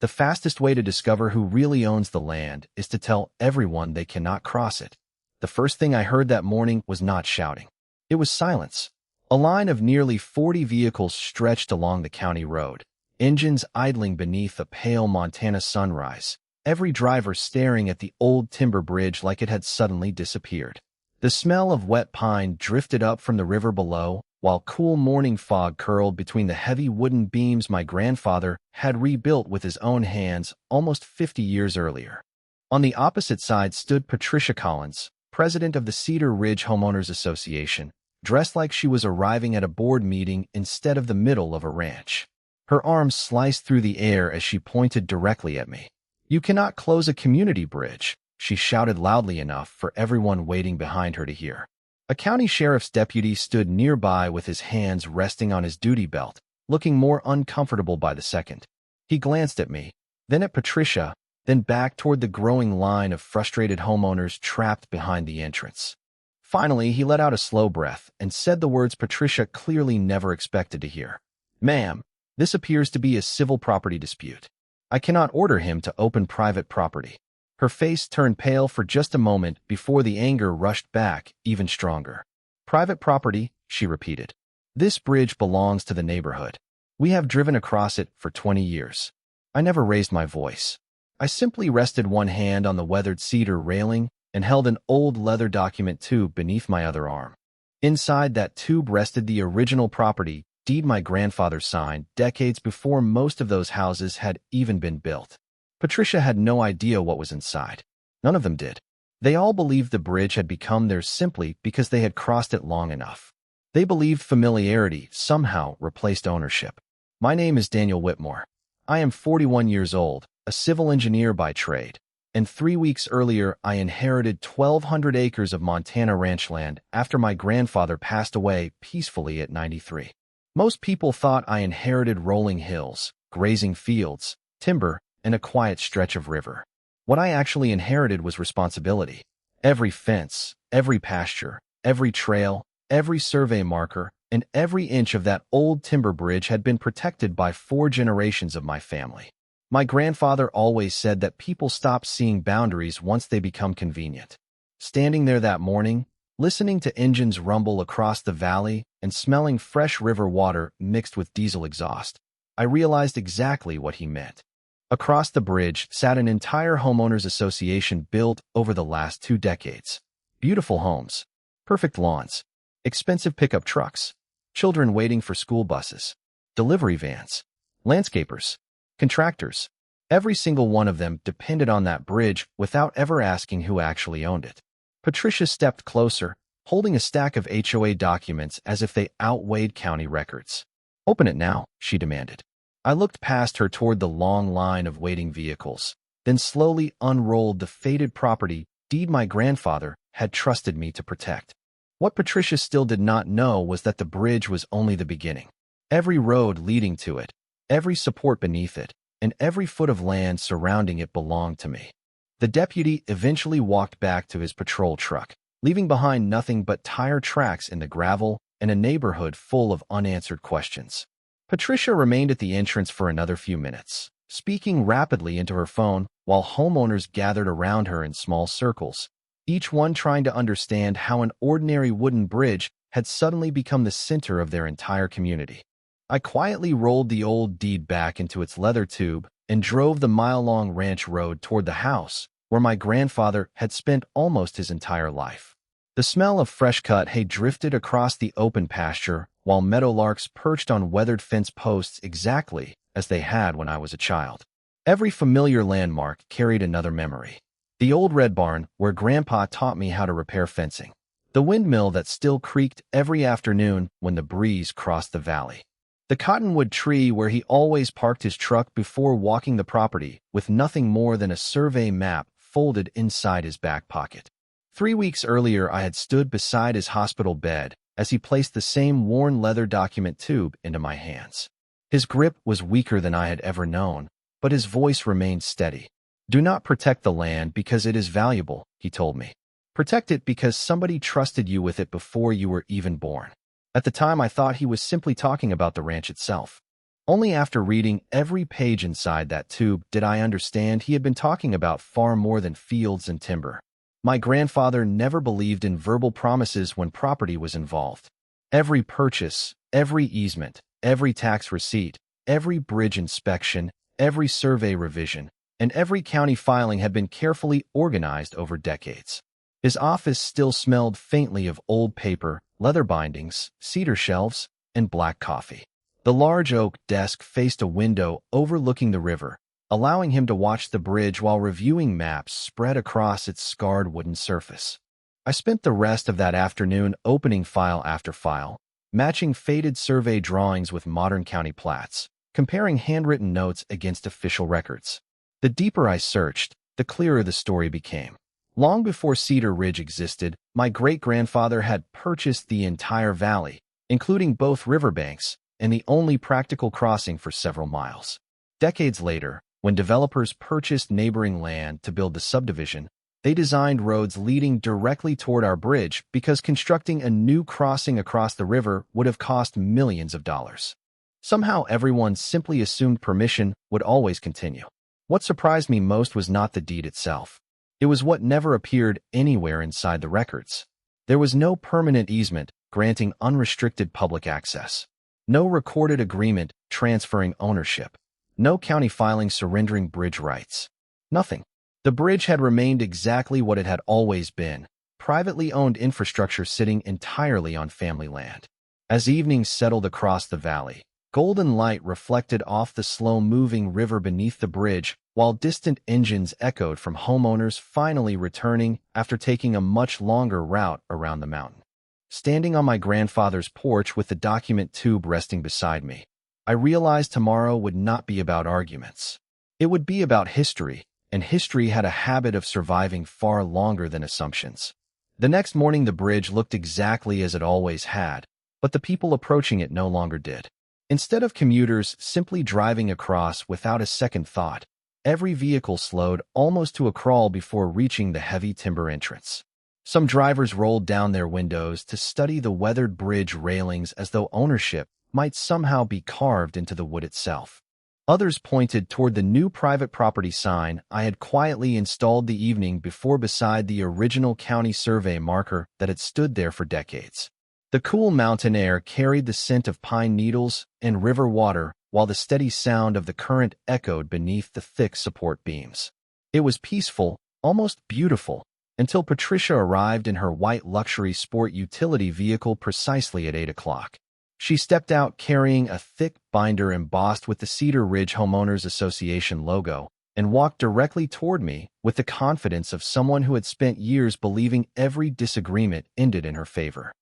The fastest way to discover who really owns the land is to tell everyone they cannot cross it. The first thing I heard that morning was not shouting. It was silence. A line of nearly 40 vehicles stretched along the county road, engines idling beneath a pale Montana sunrise, every driver staring at the old timber bridge like it had suddenly disappeared. The smell of wet pine drifted up from the river below, while cool morning fog curled between the heavy wooden beams my grandfather had rebuilt with his own hands almost 50 years earlier. On the opposite side stood Patricia Collins, president of the Cedar Ridge Homeowners Association, dressed like she was arriving at a board meeting instead of the middle of a ranch. Her arms sliced through the air as she pointed directly at me. "You cannot close a community bridge," she shouted loudly enough for everyone waiting behind her to hear. A county sheriff's deputy stood nearby with his hands resting on his duty belt, looking more uncomfortable by the second. He glanced at me, then at Patricia, then back toward the growing line of frustrated homeowners trapped behind the entrance. Finally, he let out a slow breath and said the words Patricia clearly never expected to hear. "Ma'am, this appears to be a civil property dispute. I cannot order him to open private property." Her face turned pale for just a moment before the anger rushed back even stronger. "Private property," she repeated. "This bridge belongs to the neighborhood. We have driven across it for 20 years. I never raised my voice. I simply rested one hand on the weathered cedar railing and held an old leather document tube beneath my other arm. Inside that tube rested the original property deed my grandfather signed decades before most of those houses had even been built. Patricia had no idea what was inside. None of them did. They all believed the bridge had become theirs simply because they had crossed it long enough. They believed familiarity somehow replaced ownership. My name is Daniel Whitmore. I am 41 years old, a civil engineer by trade, and 3 weeks earlier I inherited 1,200 acres of Montana ranch land after my grandfather passed away peacefully at 93. Most people thought I inherited rolling hills, grazing fields, timber, and a quiet stretch of river. What I actually inherited was responsibility. Every fence, every pasture, every trail, every survey marker, and every inch of that old timber bridge had been protected by 4 generations of my family. My grandfather always said that people stop seeing boundaries once they become convenient. Standing there that morning, listening to engines rumble across the valley and smelling fresh river water mixed with diesel exhaust, I realized exactly what he meant. Across the bridge sat an entire homeowners association built over the last 2 decades. Beautiful homes, perfect lawns, expensive pickup trucks, children waiting for school buses, delivery vans, landscapers, contractors. Every single one of them depended on that bridge without ever asking who actually owned it. Patricia stepped closer, holding a stack of HOA documents as if they outweighed county records. "Open it now," she demanded. I looked past her toward the long line of waiting vehicles, then slowly unrolled the faded property deed my grandfather had trusted me to protect. What Patricia still did not know was that the bridge was only the beginning. Every road leading to it, every support beneath it, and every foot of land surrounding it belonged to me. The deputy eventually walked back to his patrol truck, leaving behind nothing but tire tracks in the gravel and a neighborhood full of unanswered questions. Patricia remained at the entrance for another few minutes, speaking rapidly into her phone while homeowners gathered around her in small circles, each one trying to understand how an ordinary wooden bridge had suddenly become the center of their entire community. I quietly rolled the old deed back into its leather tube and drove the mile-long ranch road toward the house where my grandfather had spent almost his entire life. The smell of fresh-cut hay drifted across the open pasture while meadowlarks perched on weathered fence posts exactly as they had when I was a child. Every familiar landmark carried another memory. The old red barn where Grandpa taught me how to repair fencing. The windmill that still creaked every afternoon when the breeze crossed the valley. The cottonwood tree where he always parked his truck before walking the property with nothing more than a survey map folded inside his back pocket. 3 weeks earlier, I had stood beside his hospital bed as he placed the same worn leather document tube into my hands. His grip was weaker than I had ever known, but his voice remained steady. "Do not protect the land because it is valuable," he told me. "Protect it because somebody trusted you with it before you were even born." At the time, I thought he was simply talking about the ranch itself. Only after reading every page inside that tube did I understand he had been talking about far more than fields and timber. My grandfather never believed in verbal promises when property was involved. Every purchase, every easement, every tax receipt, every bridge inspection, every survey revision, and every county filing had been carefully organized over decades. His office still smelled faintly of old paper, leather bindings, cedar shelves, and black coffee. The large oak desk faced a window overlooking the river, allowing him to watch the bridge while reviewing maps spread across its scarred wooden surface. I spent the rest of that afternoon opening file after file, matching faded survey drawings with modern county plats, comparing handwritten notes against official records. The deeper I searched, the clearer the story became. Long before Cedar Ridge existed, my great-grandfather had purchased the entire valley, including both riverbanks, and the only practical crossing for several miles. Decades later, when developers purchased neighboring land to build the subdivision, they designed roads leading directly toward our bridge because constructing a new crossing across the river would have cost millions of dollars. Somehow everyone simply assumed permission would always continue. What surprised me most was not the deed itself. It was what never appeared anywhere inside the records. There was no permanent easement granting unrestricted public access. No recorded agreement transferring ownership. No county filing surrendering bridge rights. Nothing. The bridge had remained exactly what it had always been, privately owned infrastructure sitting entirely on family land. As evenings settled across the valley, golden light reflected off the slow-moving river beneath the bridge, while distant engines echoed from homeowners finally returning after taking a much longer route around the mountain. Standing on my grandfather's porch with the document tube resting beside me, I realized tomorrow would not be about arguments. It would be about history, and history had a habit of surviving far longer than assumptions. The next morning the bridge looked exactly as it always had, but the people approaching it no longer did. Instead of commuters simply driving across without a second thought, every vehicle slowed almost to a crawl before reaching the heavy timber entrance. Some drivers rolled down their windows to study the weathered bridge railings as though ownership might somehow be carved into the wood itself. Others pointed toward the new private property sign I had quietly installed the evening before beside the original county survey marker that had stood there for decades. The cool mountain air carried the scent of pine needles and river water, while the steady sound of the current echoed beneath the thick support beams. It was peaceful, almost beautiful, until Patricia arrived in her white luxury sport utility vehicle precisely at 8 o'clock. She stepped out carrying a thick binder embossed with the Cedar Ridge Homeowners Association logo and walked directly toward me with the confidence of someone who had spent years believing every disagreement ended in her favor.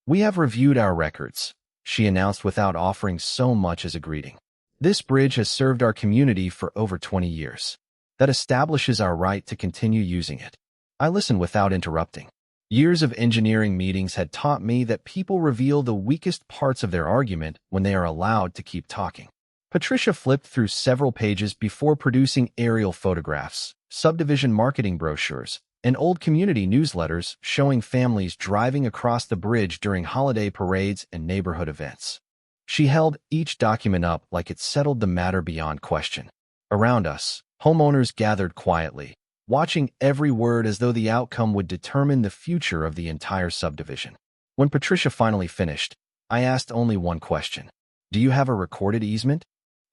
"We have reviewed our records," she announced without offering so much as a greeting. "This bridge has served our community for over 20 years. That establishes our right to continue using it." I listened without interrupting. Years of engineering meetings had taught me that people reveal the weakest parts of their argument when they are allowed to keep talking. Patricia flipped through several pages before producing aerial photographs, subdivision marketing brochures, and old community newsletters showing families driving across the bridge during holiday parades and neighborhood events. She held each document up like it settled the matter beyond question. Around us, homeowners gathered quietly, watching every word as though the outcome would determine the future of the entire subdivision. When Patricia finally finished, I asked only one question. "Do you have a recorded easement?"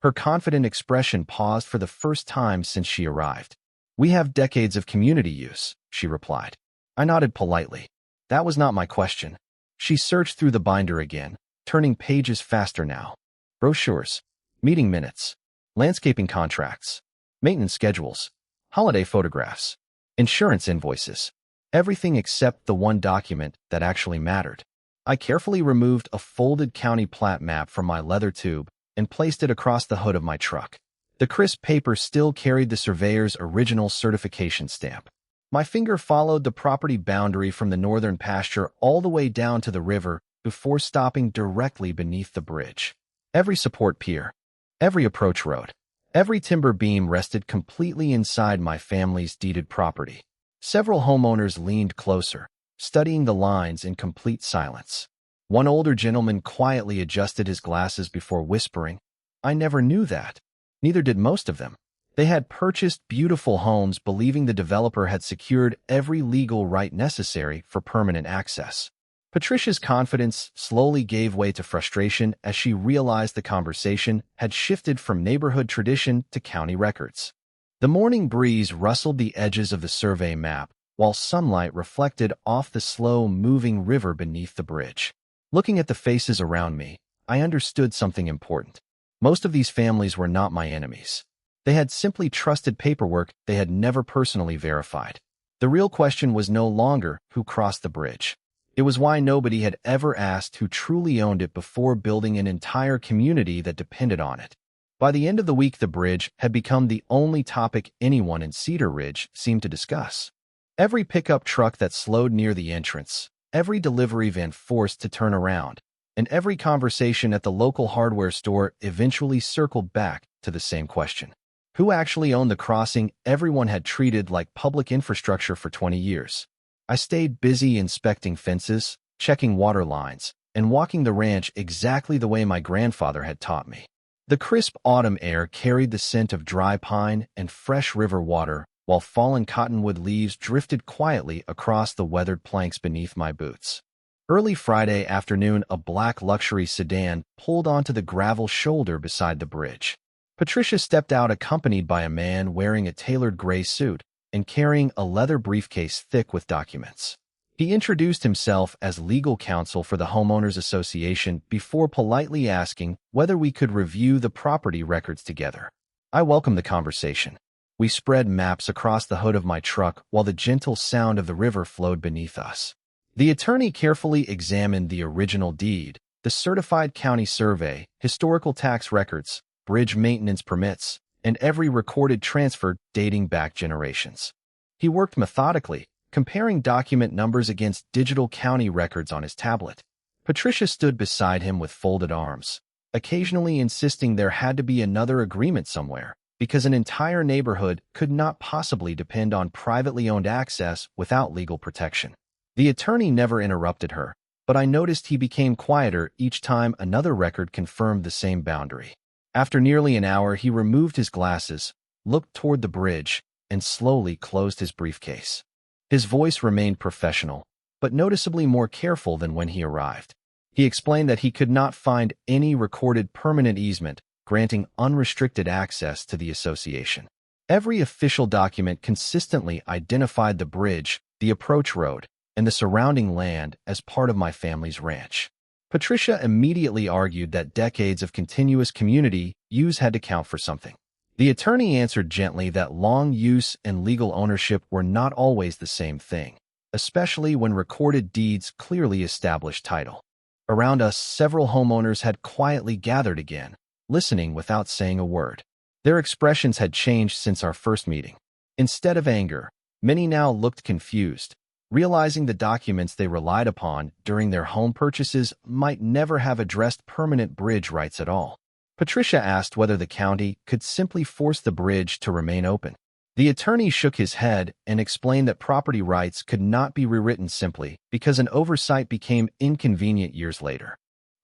Her confident expression paused for the first time since she arrived. "We have decades of community use," she replied. I nodded politely. That was not my question. She searched through the binder again, turning pages faster now. Brochures, meeting minutes, landscaping contracts, maintenance schedules, holiday photographs, insurance invoices, everything except the one document that actually mattered. I carefully removed a folded county plat map from my leather tube and placed it across the hood of my truck. The crisp paper still carried the surveyor's original certification stamp. My finger followed the property boundary from the northern pasture all the way down to the river before stopping directly beneath the bridge. Every support pier, every approach road, every timber beam rested completely inside my family's deeded property. Several homeowners leaned closer, studying the lines in complete silence. One older gentleman quietly adjusted his glasses before whispering, I never knew that. Neither did most of them. They had purchased beautiful homes believing the developer had secured every legal right necessary for permanent access. Patricia's confidence slowly gave way to frustration as she realized the conversation had shifted from neighborhood tradition to county records. The morning breeze rustled the edges of the survey map, while sunlight reflected off the slow-moving river beneath the bridge. Looking at the faces around me, I understood something important. Most of these families were not my enemies. They had simply trusted paperwork they had never personally verified. The real question was no longer who crossed the bridge. It was why nobody had ever asked who truly owned it before building an entire community that depended on it. By the end of the week, the bridge had become the only topic anyone in Cedar Ridge seemed to discuss. Every pickup truck that slowed near the entrance, every delivery van forced to turn around, and every conversation at the local hardware store eventually circled back to the same question. Who actually owned the crossing everyone had treated like public infrastructure for 20 years? I stayed busy inspecting fences, checking water lines, and walking the ranch exactly the way my grandfather had taught me. The crisp autumn air carried the scent of dry pine and fresh river water, while fallen cottonwood leaves drifted quietly across the weathered planks beneath my boots. Early Friday afternoon, a black luxury sedan pulled onto the gravel shoulder beside the bridge. Patricia stepped out accompanied by a man wearing a tailored gray suit and carrying a leather briefcase thick with documents. He introduced himself as legal counsel for the Homeowners Association before politely asking whether we could review the property records together. I welcomed the conversation. We spread maps across the hood of my truck while the gentle sound of the river flowed beneath us. The attorney carefully examined the original deed, the certified county survey, historical tax records, bridge maintenance permits, and every recorded transfer dating back generations. He worked methodically, comparing document numbers against digital county records on his tablet. Patricia stood beside him with folded arms, occasionally insisting there had to be another agreement somewhere, because an entire neighborhood could not possibly depend on privately owned access without legal protection. The attorney never interrupted her, but I noticed he became quieter each time another record confirmed the same boundary. After nearly an hour, he removed his glasses, looked toward the bridge, and slowly closed his briefcase. His voice remained professional, but noticeably more careful than when he arrived. He explained that he could not find any recorded permanent easement granting unrestricted access to the association. Every official document consistently identified the bridge, the approach road, and the surrounding land as part of my family's ranch. Patricia immediately argued that decades of continuous community use had to count for something. The attorney answered gently that long use and legal ownership were not always the same thing, especially when recorded deeds clearly established title. Around us, several homeowners had quietly gathered again, listening without saying a word. Their expressions had changed since our first meeting. Instead of anger, many now looked confused, realizing the documents they relied upon during their home purchases might never have addressed permanent bridge rights at all. Patricia asked whether the county could simply force the bridge to remain open. The attorney shook his head and explained that property rights could not be rewritten simply because an oversight became inconvenient years later.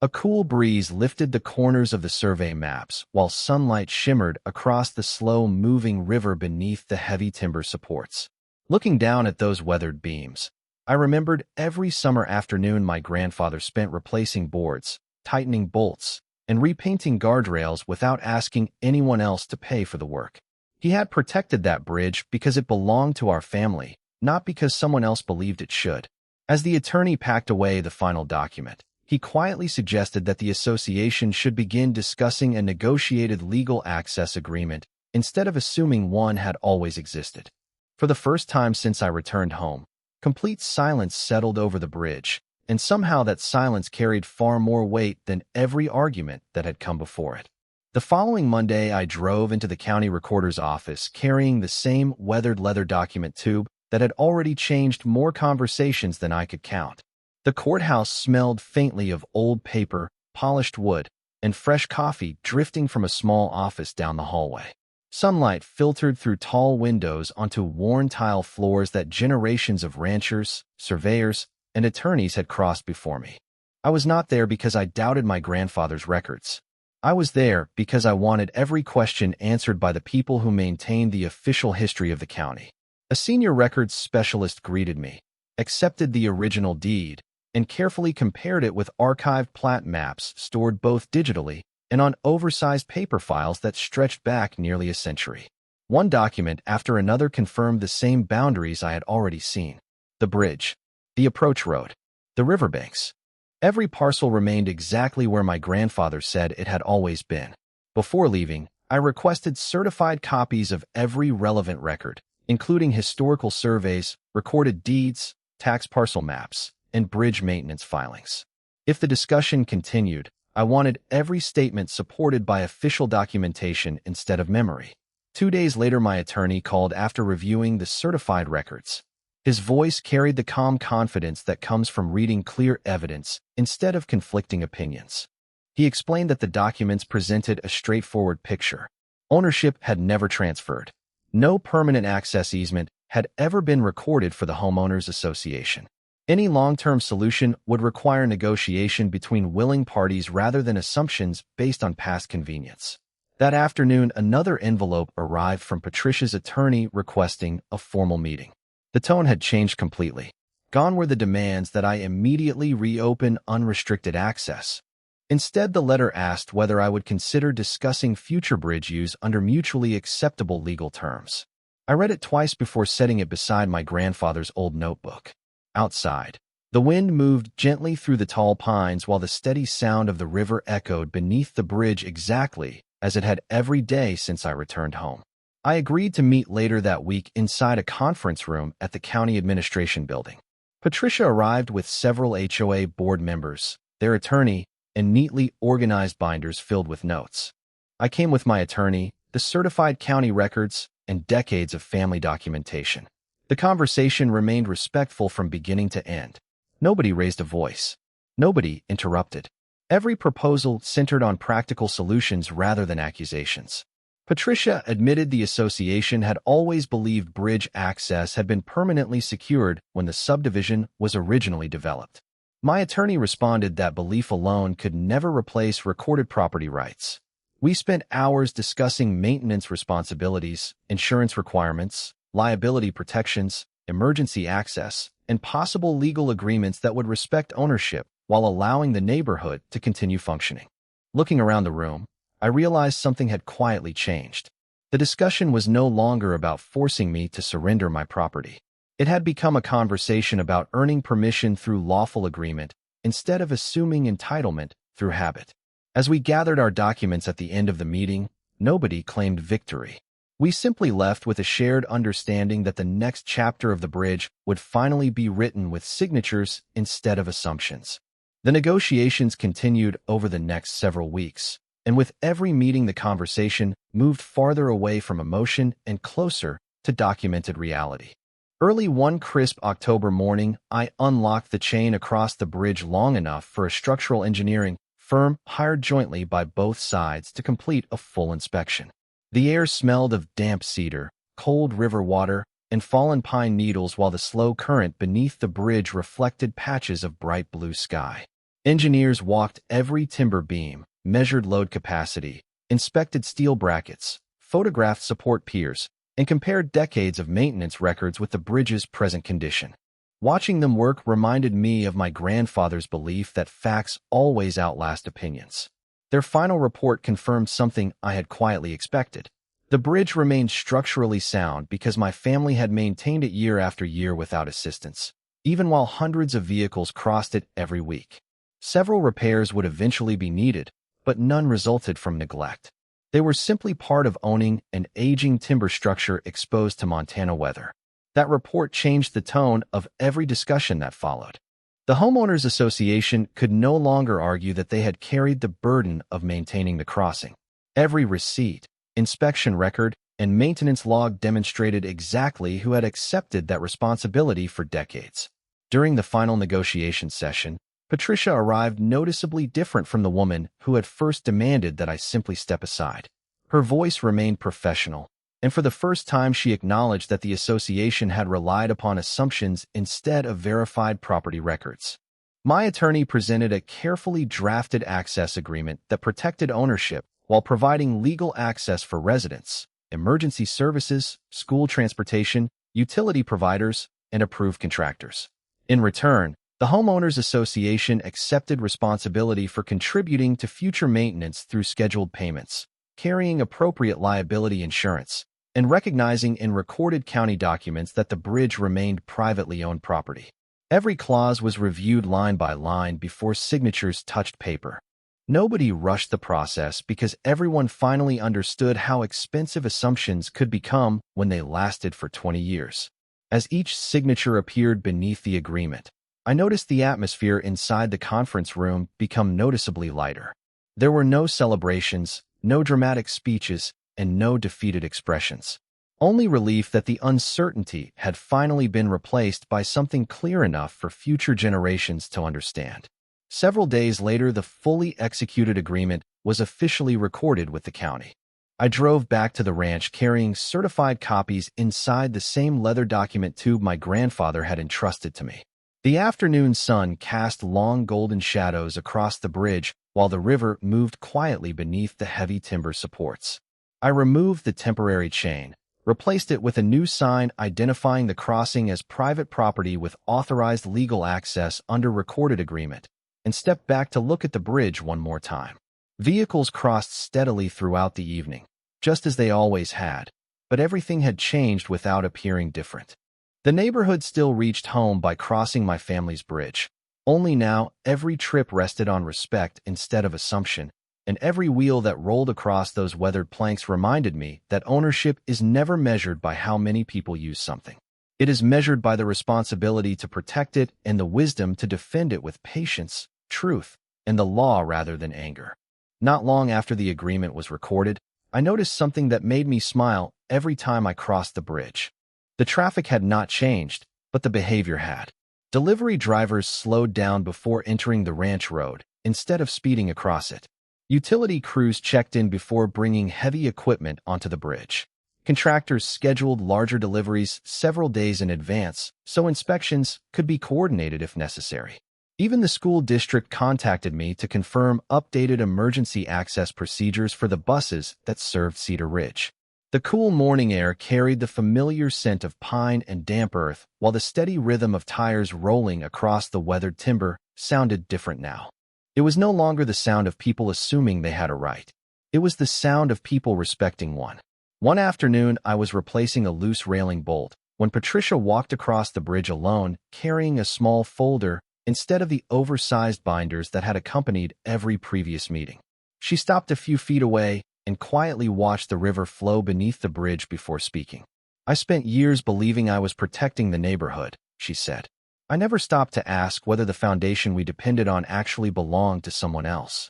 A cool breeze lifted the corners of the survey maps while sunlight shimmered across the slow-moving river beneath the heavy timber supports. Looking down at those weathered beams, I remembered every summer afternoon my grandfather spent replacing boards, tightening bolts, and repainting guardrails without asking anyone else to pay for the work. He had protected that bridge because it belonged to our family, not because someone else believed it should. As the attorney packed away the final document, he quietly suggested that the association should begin discussing a negotiated legal access agreement instead of assuming one had always existed. For the first time since I returned home, complete silence settled over the bridge, and somehow that silence carried far more weight than every argument that had come before it. The following Monday, I drove into the county recorder's office carrying the same weathered leather document tube that had already changed more conversations than I could count. The courthouse smelled faintly of old paper, polished wood, and fresh coffee drifting from a small office down the hallway. Sunlight filtered through tall windows onto worn tile floors that generations of ranchers, surveyors, and attorneys had crossed before me. I was not there because I doubted my grandfather's records. I was there because I wanted every question answered by the people who maintained the official history of the county. A senior records specialist greeted me, accepted the original deed, and carefully compared it with archived plat maps stored both digitally and on oversized paper files that stretched back nearly a century. One document after another confirmed the same boundaries I had already seen. The bridge, the approach road, the riverbanks. Every parcel remained exactly where my grandfather said it had always been. Before leaving, I requested certified copies of every relevant record, including historical surveys, recorded deeds, tax parcel maps, and bridge maintenance filings. If the discussion continued, I wanted every statement supported by official documentation instead of memory. 2 days later, my attorney called after reviewing the certified records. His voice carried the calm confidence that comes from reading clear evidence instead of conflicting opinions. He explained that the documents presented a straightforward picture. Ownership had never transferred. No permanent access easement had ever been recorded for the homeowners association. Any long-term solution would require negotiation between willing parties rather than assumptions based on past convenience. That afternoon, another envelope arrived from Patricia's attorney requesting a formal meeting. The tone had changed completely. Gone were the demands that I immediately reopen unrestricted access. Instead, the letter asked whether I would consider discussing future bridge use under mutually acceptable legal terms. I read it twice before setting it beside my grandfather's old notebook. Outside, the wind moved gently through the tall pines while the steady sound of the river echoed beneath the bridge exactly as it had every day since I returned home. I agreed to meet later that week inside a conference room at the county administration building. Patricia arrived with several HOA board members, their attorney, and neatly organized binders filled with notes. I came with my attorney, the certified county records, and decades of family documentation. The conversation remained respectful from beginning to end. Nobody raised a voice. Nobody interrupted. Every proposal centered on practical solutions rather than accusations. Patricia admitted the association had always believed bridge access had been permanently secured when the subdivision was originally developed. My attorney responded that belief alone could never replace recorded property rights. We spent hours discussing maintenance responsibilities, insurance requirements, liability protections, emergency access, and possible legal agreements that would respect ownership while allowing the neighborhood to continue functioning. Looking around the room, I realized something had quietly changed. The discussion was no longer about forcing me to surrender my property. It had become a conversation about earning permission through lawful agreement instead of assuming entitlement through habit. As we gathered our documents at the end of the meeting, nobody claimed victory. We simply left with a shared understanding that the next chapter of the bridge would finally be written with signatures instead of assumptions. The negotiations continued over the next several weeks, and with every meeting the conversation moved farther away from emotion and closer to documented reality. Early one crisp October morning, I unlocked the chain across the bridge long enough for a structural engineering firm hired jointly by both sides to complete a full inspection. The air smelled of damp cedar, cold river water, and fallen pine needles while the slow current beneath the bridge reflected patches of bright blue sky. Engineers walked every timber beam, measured load capacity, inspected steel brackets, photographed support piers, and compared decades of maintenance records with the bridge's present condition. Watching them work reminded me of my grandfather's belief that facts always outlast opinions. Their final report confirmed something I had quietly expected. The bridge remained structurally sound because my family had maintained it year after year without assistance, even while hundreds of vehicles crossed it every week. Several repairs would eventually be needed, but none resulted from neglect. They were simply part of owning an aging timber structure exposed to Montana weather. That report changed the tone of every discussion that followed. The Homeowners Association could no longer argue that they had carried the burden of maintaining the crossing. Every receipt, inspection record, and maintenance log demonstrated exactly who had accepted that responsibility for decades. During the final negotiation session, Patricia arrived noticeably different from the woman who had first demanded that I simply step aside. Her voice remained professional, and for the first time she acknowledged that the association had relied upon assumptions instead of verified property records. My attorney presented a carefully drafted access agreement that protected ownership while providing legal access for residents, emergency services, school transportation, utility providers, and approved contractors. In return, the Homeowners Association accepted responsibility for contributing to future maintenance through scheduled payments, carrying appropriate liability insurance, and recognizing in recorded county documents that the bridge remained privately owned property. Every clause was reviewed line by line before signatures touched paper. Nobody rushed the process because everyone finally understood how expensive assumptions could become when they lasted for 20 years. As each signature appeared beneath the agreement, I noticed the atmosphere inside the conference room become noticeably lighter. There were no celebrations, no dramatic speeches, and no defeated expressions. Only relief that the uncertainty had finally been replaced by something clear enough for future generations to understand. Several days later, the fully executed agreement was officially recorded with the county. I drove back to the ranch carrying certified copies inside the same leather document tube my grandfather had entrusted to me. The afternoon sun cast long golden shadows across the bridge while the river moved quietly beneath the heavy timber supports. I removed the temporary chain, replaced it with a new sign identifying the crossing as private property with authorized legal access under recorded agreement, and stepped back to look at the bridge one more time. Vehicles crossed steadily throughout the evening, just as they always had, but everything had changed without appearing different. The neighborhood still reached home by crossing my family's bridge. Only now, every trip rested on respect instead of assumption, and every wheel that rolled across those weathered planks reminded me that ownership is never measured by how many people use something. It is measured by the responsibility to protect it and the wisdom to defend it with patience, truth, and the law rather than anger. Not long after the agreement was recorded, I noticed something that made me smile every time I crossed the bridge. The traffic had not changed, but the behavior had. Delivery drivers slowed down before entering the ranch road, instead of speeding across it. Utility crews checked in before bringing heavy equipment onto the bridge. Contractors scheduled larger deliveries several days in advance, so inspections could be coordinated if necessary. Even the school district contacted me to confirm updated emergency access procedures for the buses that served Cedar Ridge. The cool morning air carried the familiar scent of pine and damp earth, while the steady rhythm of tires rolling across the weathered timber sounded different now. It was no longer the sound of people assuming they had a right. It was the sound of people respecting one. One afternoon, I was replacing a loose railing bolt when Patricia walked across the bridge alone, carrying a small folder instead of the oversized binders that had accompanied every previous meeting. She stopped a few feet away and quietly watched the river flow beneath the bridge before speaking. "I spent years believing I was protecting the neighborhood," she said. "I never stopped to ask whether the foundation we depended on actually belonged to someone else."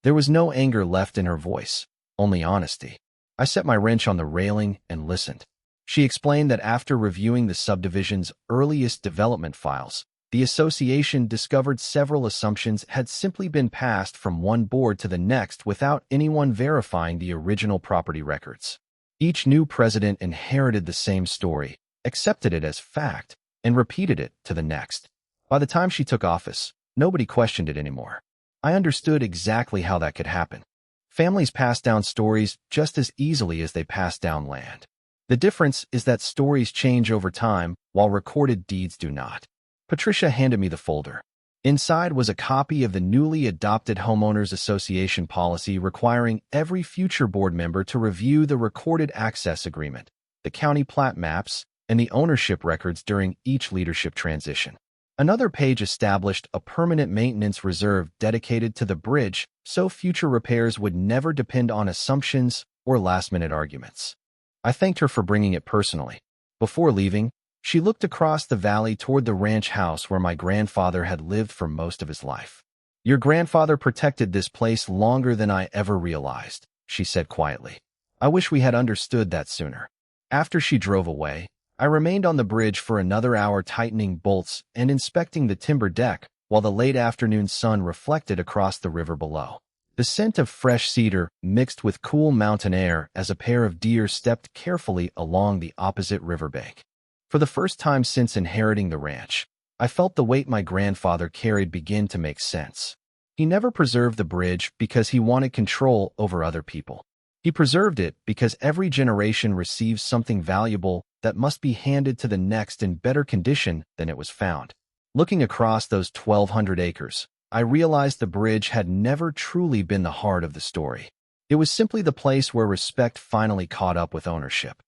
There was no anger left in her voice, only honesty. I set my wrench on the railing and listened. She explained that after reviewing the subdivision's earliest development files, the association discovered several assumptions had simply been passed from one board to the next without anyone verifying the original property records. Each new president inherited the same story, accepted it as fact, and repeated it to the next. By the time she took office, nobody questioned it anymore. I understood exactly how that could happen. Families pass down stories just as easily as they pass down land. The difference is that stories change over time, while recorded deeds do not. Patricia handed me the folder. Inside was a copy of the newly adopted Homeowners Association policy requiring every future board member to review the recorded access agreement, the county plat maps, and the ownership records during each leadership transition. Another page established a permanent maintenance reserve dedicated to the bridge so future repairs would never depend on assumptions or last-minute arguments. I thanked her for bringing it personally. Before leaving, she looked across the valley toward the ranch house where my grandfather had lived for most of his life. "Your grandfather protected this place longer than I ever realized," she said quietly. "I wish we had understood that sooner." After she drove away, I remained on the bridge for another hour tightening bolts and inspecting the timber deck while the late afternoon sun reflected across the river below. The scent of fresh cedar mixed with cool mountain air as a pair of deer stepped carefully along the opposite riverbank. For the first time since inheriting the ranch, I felt the weight my grandfather carried begin to make sense. He never preserved the bridge because he wanted control over other people. He preserved it because every generation receives something valuable that must be handed to the next in better condition than it was found. Looking across those 1,200 acres, I realized the bridge had never truly been the heart of the story. It was simply the place where respect finally caught up with ownership.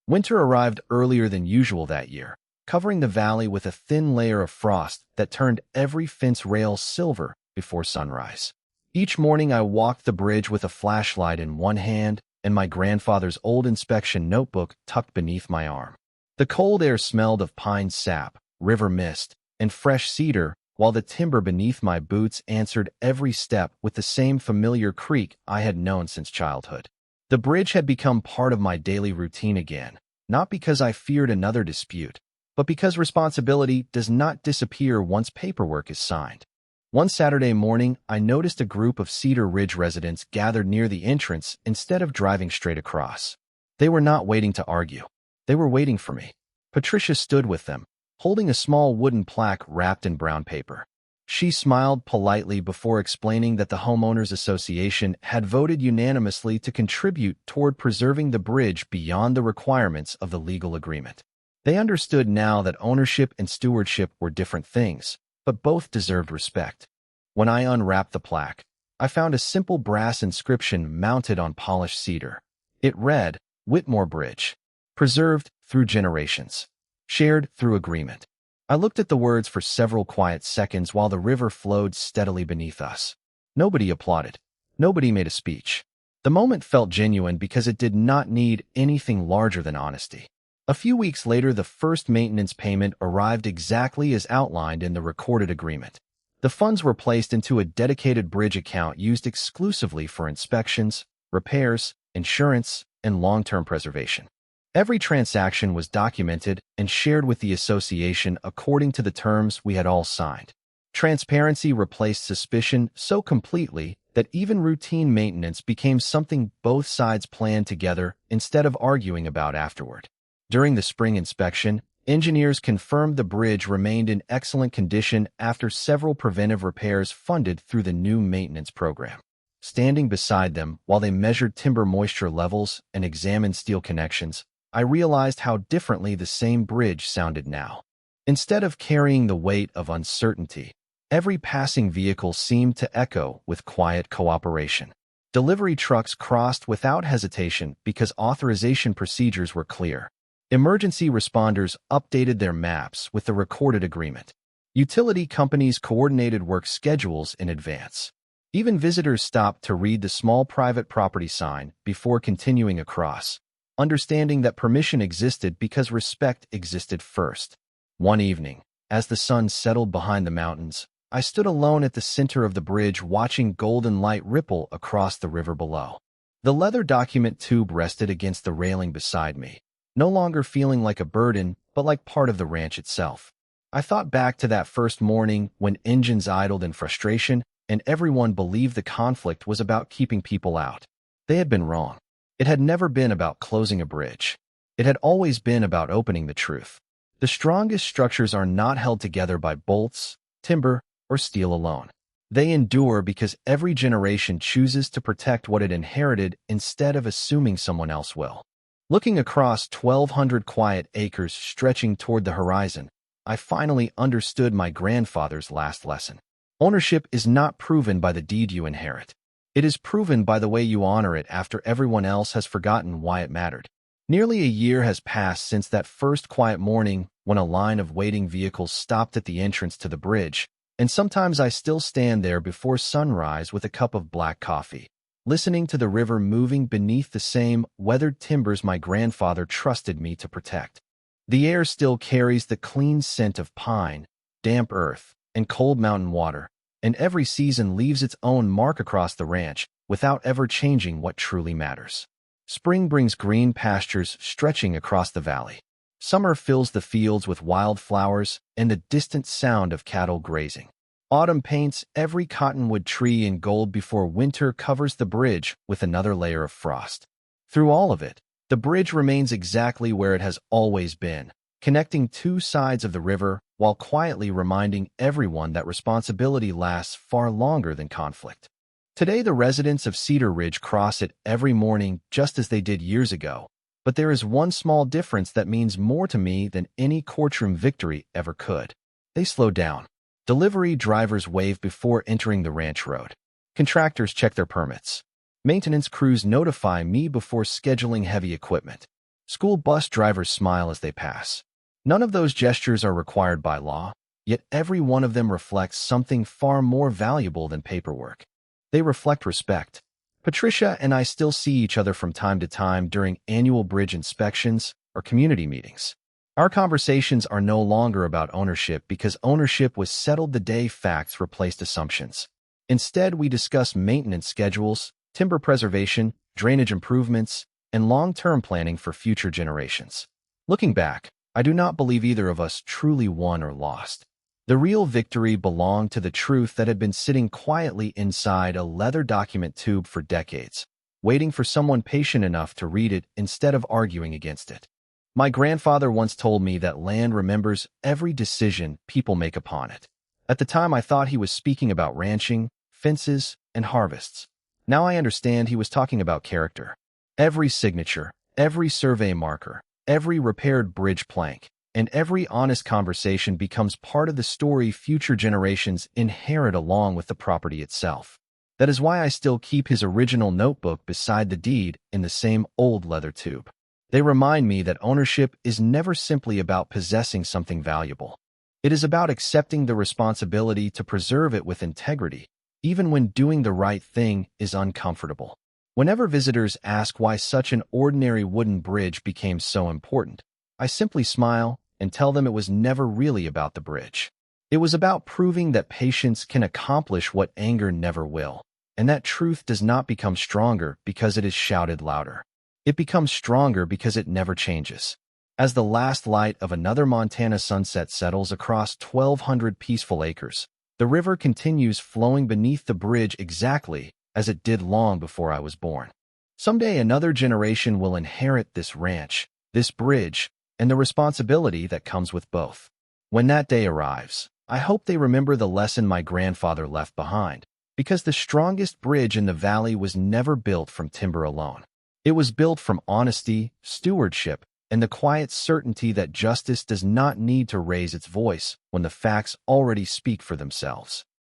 Winter arrived earlier than usual that year, covering the valley with a thin layer of frost that turned every fence rail silver before sunrise. Each morning I walked the bridge with a flashlight in one hand and my grandfather's old inspection notebook tucked beneath my arm. The cold air smelled of pine sap, river mist, and fresh cedar, while the timber beneath my boots answered every step with the same familiar creak I had known since childhood. The bridge had become part of my daily routine again, not because I feared another dispute, but because responsibility does not disappear once paperwork is signed. One Saturday morning, I noticed a group of Cedar Ridge residents gathered near the entrance instead of driving straight across. They were not waiting to argue. They were waiting for me. Patricia stood with them, holding a small wooden plaque wrapped in brown paper. She smiled politely before explaining that the Homeowners Association had voted unanimously to contribute toward preserving the bridge beyond the requirements of the legal agreement. They understood now that ownership and stewardship were different things, but both deserved respect. When I unwrapped the plaque, I found a simple brass inscription mounted on polished cedar. It read, "Whitmore Bridge, preserved through generations, shared through agreement." I looked at the words for several quiet seconds while the river flowed steadily beneath us. Nobody applauded. Nobody made a speech. The moment felt genuine because it did not need anything larger than honesty. A few weeks later, the first maintenance payment arrived exactly as outlined in the recorded agreement. The funds were placed into a dedicated bridge account used exclusively for inspections, repairs, insurance, and long-term preservation. Every transaction was documented and shared with the association according to the terms we had all signed. Transparency replaced suspicion so completely that even routine maintenance became something both sides planned together instead of arguing about afterward. During the spring inspection, engineers confirmed the bridge remained in excellent condition after several preventive repairs funded through the new maintenance program. Standing beside them while they measured timber moisture levels and examined steel connections, I realized how differently the same bridge sounded now. Instead of carrying the weight of uncertainty, every passing vehicle seemed to echo with quiet cooperation. Delivery trucks crossed without hesitation because authorization procedures were clear. Emergency responders updated their maps with the recorded agreement. Utility companies coordinated work schedules in advance. Even visitors stopped to read the small private property sign before continuing across, understanding that permission existed because respect existed first. One evening, as the sun settled behind the mountains, I stood alone at the center of the bridge watching golden light ripple across the river below. The leather document tube rested against the railing beside me, no longer feeling like a burden, but like part of the ranch itself. I thought back to that first morning when engines idled in frustration and everyone believed the conflict was about keeping people out. They had been wrong. It had never been about closing a bridge. It had always been about opening the truth. The strongest structures are not held together by bolts, timber, or steel alone. They endure because every generation chooses to protect what it inherited instead of assuming someone else will. Looking across 1,200 quiet acres stretching toward the horizon, I finally understood my grandfather's last lesson. Ownership is not proven by the deed you inherit. It is proven by the way you honor it after everyone else has forgotten why it mattered. Nearly a year has passed since that first quiet morning when a line of waiting vehicles stopped at the entrance to the bridge, and sometimes I still stand there before sunrise with a cup of black coffee, listening to the river moving beneath the same weathered timbers my grandfather trusted me to protect. The air still carries the clean scent of pine, damp earth, and cold mountain water, and every season leaves its own mark across the ranch without ever changing what truly matters. Spring brings green pastures stretching across the valley. Summer fills the fields with wildflowers and the distant sound of cattle grazing. Autumn paints every cottonwood tree in gold before winter covers the bridge with another layer of frost. Through all of it, the bridge remains exactly where it has always been, connecting two sides of the river while quietly reminding everyone that responsibility lasts far longer than conflict. Today, the residents of Cedar Ridge cross it every morning just as they did years ago, but there is one small difference that means more to me than any courtroom victory ever could. They slow down. Delivery drivers wave before entering the ranch road. Contractors check their permits. Maintenance crews notify me before scheduling heavy equipment. School bus drivers smile as they pass. None of those gestures are required by law, yet every one of them reflects something far more valuable than paperwork. They reflect respect. Patricia and I still see each other from time to time during annual bridge inspections or community meetings. Our conversations are no longer about ownership because ownership was settled the day facts replaced assumptions. Instead, we discuss maintenance schedules, timber preservation, drainage improvements, and long-term planning for future generations. Looking back, I do not believe either of us truly won or lost. The real victory belonged to the truth that had been sitting quietly inside a leather document tube for decades, waiting for someone patient enough to read it instead of arguing against it. My grandfather once told me that land remembers every decision people make upon it. At the time, I thought he was speaking about ranching, fences, and harvests. Now I understand he was talking about character. Every signature, every survey marker, every repaired bridge plank, and every honest conversation becomes part of the story future generations inherit along with the property itself. That is why I still keep his original notebook beside the deed in the same old leather tube. They remind me that ownership is never simply about possessing something valuable. It is about accepting the responsibility to preserve it with integrity, even when doing the right thing is uncomfortable. Whenever visitors ask why such an ordinary wooden bridge became so important, I simply smile and tell them it was never really about the bridge. It was about proving that patience can accomplish what anger never will, and that truth does not become stronger because it is shouted louder. It becomes stronger because it never changes. As the last light of another Montana sunset settles across 1,200 peaceful acres, the river continues flowing beneath the bridge exactly as it did long before I was born. Someday another generation will inherit this ranch, this bridge, and the responsibility that comes with both. When that day arrives, I hope they remember the lesson my grandfather left behind, because the strongest bridge in the valley was never built from timber alone. It was built from honesty, stewardship, and the quiet certainty that justice does not need to raise its voice when the facts already speak for themselves.